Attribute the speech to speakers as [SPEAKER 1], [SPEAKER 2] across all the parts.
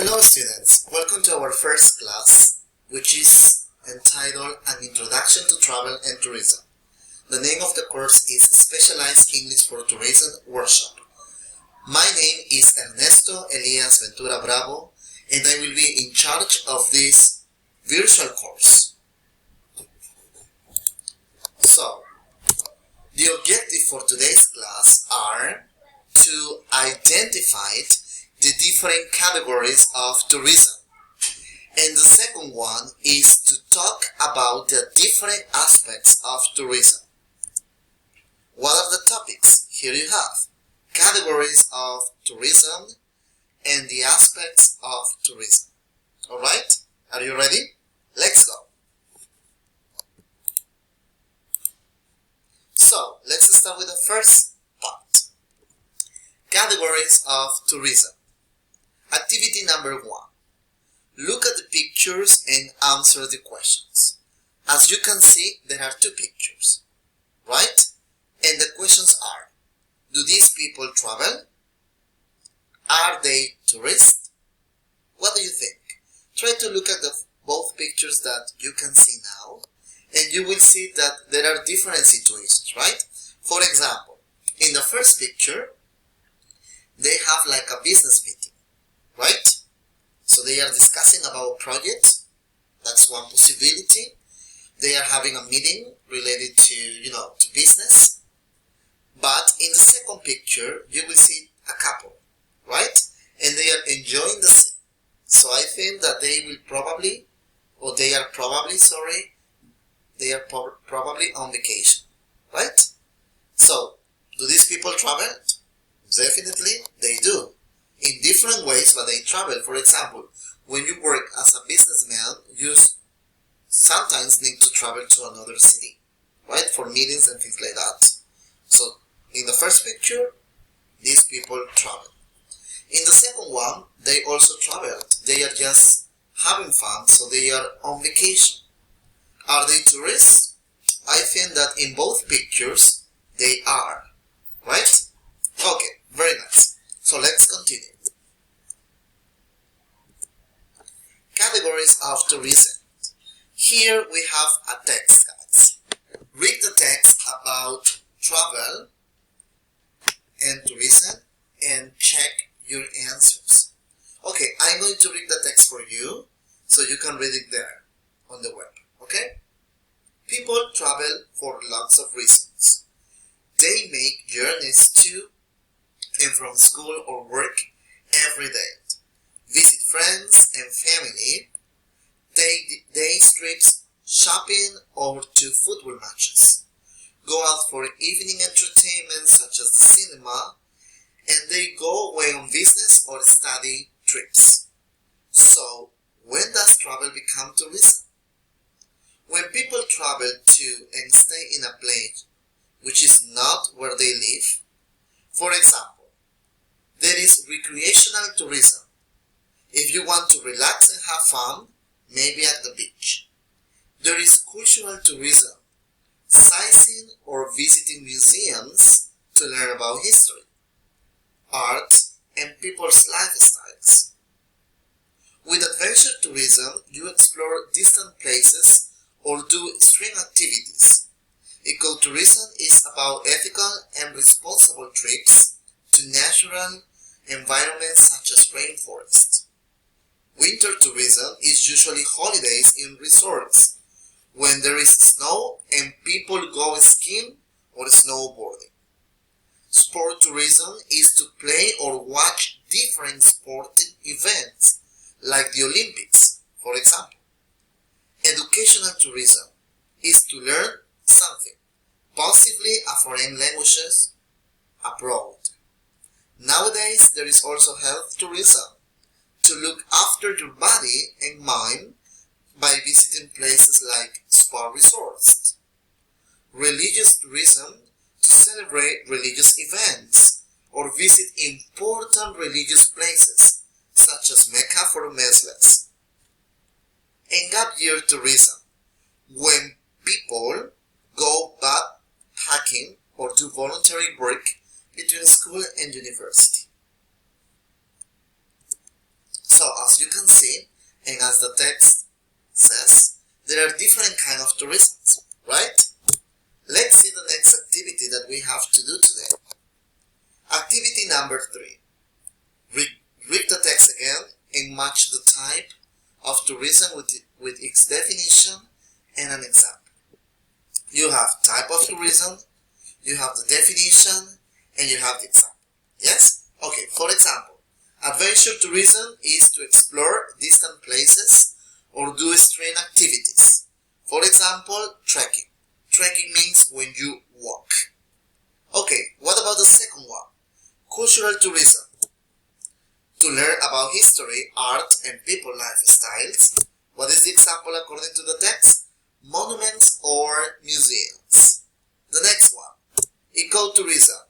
[SPEAKER 1] Hello students, welcome to our first class, which is entitled An Introduction to Travel and Tourism. The name of the course is Specialized English for Tourism Workshop. My name is Ernesto Elias Ventura Bravo, and I will be in charge of this virtual course. So, the objective for today's class are to identify the different categories of tourism. And the second one is to talk about the different aspects of tourism. What are the topics? Here you have categories of tourism and the aspects of tourism. Alright? Are you ready? Let's go. So, let's start with the first part. Categories of tourism. Activity number 1. Look at the pictures and answer the questions. As you can see, there are 2 pictures, right? And the questions are, do these people travel? Are they tourists? What do you think? Try to look at both pictures that you can see now, and you will see that there are different situations, right? For example, in the first picture, they have like a business meeting. Right? So they are discussing about projects. That's one possibility. They are having a meeting related to, to business. But in the second picture, you will see a couple, right? And they are enjoying the scene. So I think that they are probably on vacation, right? So, do these people travel? Definitely, they do. In different ways, but they travel. For example, when you work as a businessman, you sometimes need to travel to another city, right? For meetings and things like that. So, in the first picture, these people travel. In the second one, they also traveled. They are just having fun, so they are on vacation. Are they tourists? I think that in both pictures, they are, right? Okay, very nice. So let's continue. Categories of tourism. Here we have a text, guys. Read the text about travel and tourism and check your answers. Okay, I'm going to read the text for you so you can read it there on the web, okay? People travel for lots of reasons. They make journeys to and from school or work every day. Visit friends and family, take day trips, shopping, or to football matches. Go out for evening entertainment such as the cinema, and they go away on business or study trips. So, when does travel become tourism? When people travel to and stay in a place which is not where they live. For example, there is recreational tourism. If you want to relax and have fun, maybe at the beach. There is cultural tourism, sightseeing or visiting museums to learn about history, art, and people's lifestyles. With adventure tourism, you explore distant places or do extreme activities. Ecotourism is about ethical and responsible trips to natural environments such as rainforests. Winter tourism is usually holidays in resorts when there is snow and people go skiing or snowboarding. Sport tourism is to play or watch different sporting events like the Olympics, for example. Educational tourism is to learn something, possibly a foreign languages, abroad. Nowadays, there is also health tourism, to look after your body and mind by visiting places like spa resorts. Religious tourism, to celebrate religious events or visit important religious places such as Mecca for Muslims. And gap year tourism, when people go backpacking or do voluntary work between school and university. So as and as the text says, there are different kinds of tourism, right? Let's see the next activity that we have to do today. Activity number 3. Read the text again and match the type of tourism with its definition and an example. You have type of tourism, you have the definition, and you have the example. Yes? Okay, for example, adventure tourism is to explore distant places or do extreme activities. For example, trekking. Trekking means when you walk. Okay, what about the second one? Cultural tourism. To learn about history, art, and people lifestyles. What is the example according to the text? Monuments or museums. The next one, ecotourism.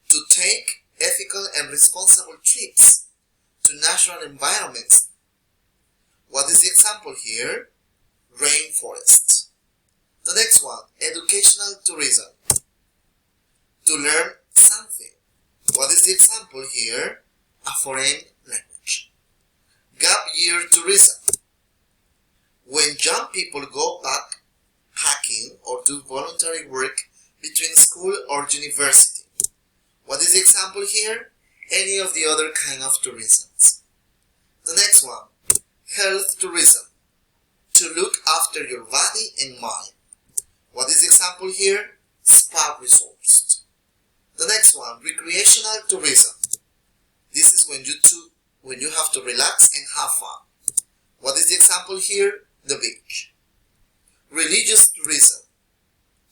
[SPEAKER 1] To take ethical and responsible trips to natural environments. What is the example here? Rainforest. The next one, educational tourism. To learn something. What is the example here? A foreign language. Gap year tourism. When young people go backpacking or do voluntary work between school or university. What is the example here? Any of the other kind of tourisms. The next one, health tourism. To look after your body and mind. What is the example here? Spa resorts. The next one, recreational tourism. This is when you have to relax and have fun. What is the example here? The beach. Religious tourism.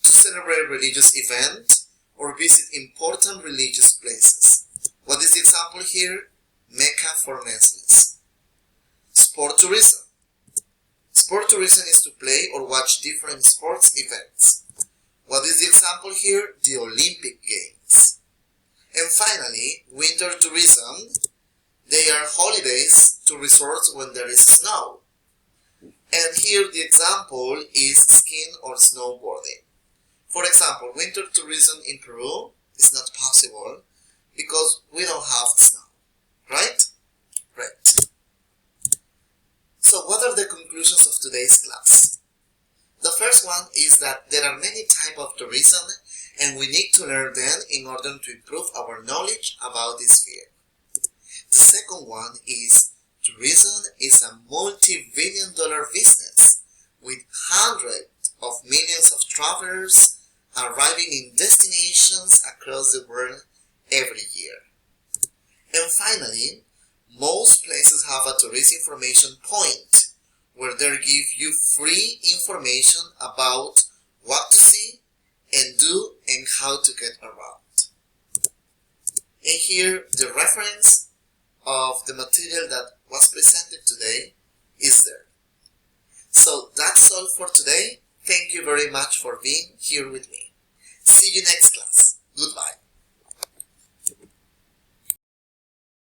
[SPEAKER 1] To celebrate religious events or visit important religious places. What is the example here? Mecca for Muslims. Sport tourism. Sport tourism is to play or watch different sports events. What is the example here? The Olympic Games. And finally, winter tourism. They are holidays to resorts when there is snow. And here the example is skiing or snowboarding. For example, winter tourism in Peru is not possible because we don't have snow, right? Right. So what are the conclusions of today's class? The first one is that there are many types of tourism and we need to learn them in order to improve our knowledge about this field. The second one is tourism is a multi-billion-dollar business with hundreds of millions of travelers arriving in destinations across the world every year. And finally, most places have a tourist information point where they give you free information about what to see and do and how to get around. And here the reference of the material that was presented today is there. So that's all for today. Thank you very much for being here with me. See you next class. Goodbye.